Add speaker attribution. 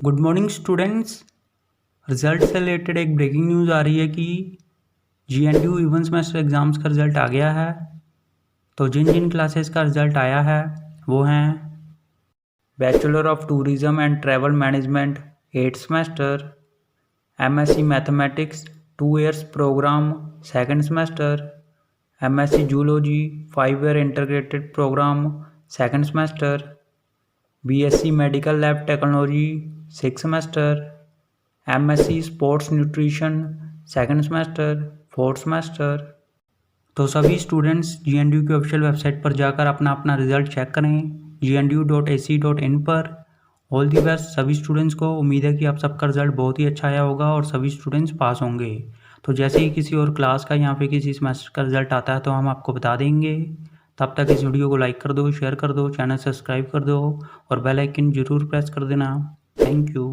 Speaker 1: Good morning students. Result से related एक breaking news आ रही है कि GNDU इवन सेमेस्टर एग्ज़ाम्स का रिज़ल्ट आ गया है। तो जिन जिन क्लासेस का रिज़ल्ट आया है वो हैं bachelor of tourism and travel management 8th semester, MSc mathematics 2 years programme 2nd semester, MSc zoology 5 year integrated programme 2nd semester, BSc medical lab technology 6th semester, MSc sports nutrition 2nd semester 4th semester. तो सभी students GNDU की official website पर जाकर अपना अपना result check करें gnu.ac.in पर। All the best सभी स्टूडेंट्स को। उम्मीद है कि आप सबका रिजल्ट बहुत ही अच्छा आया होगा और सभी स्टूडेंट्स पास होंगे। तो जैसे ही किसी और क्लास का या फिर किसी सेमेस्टर का रिजल्ट आता है तो हम आपको बता देंगे। तब तक इस वीडियो को लाइक कर दो, शेयर कर दो, चैनल सब्सक्राइब कर दो और बेल आइकन ज़रूर प्रेस कर देना। Thank you.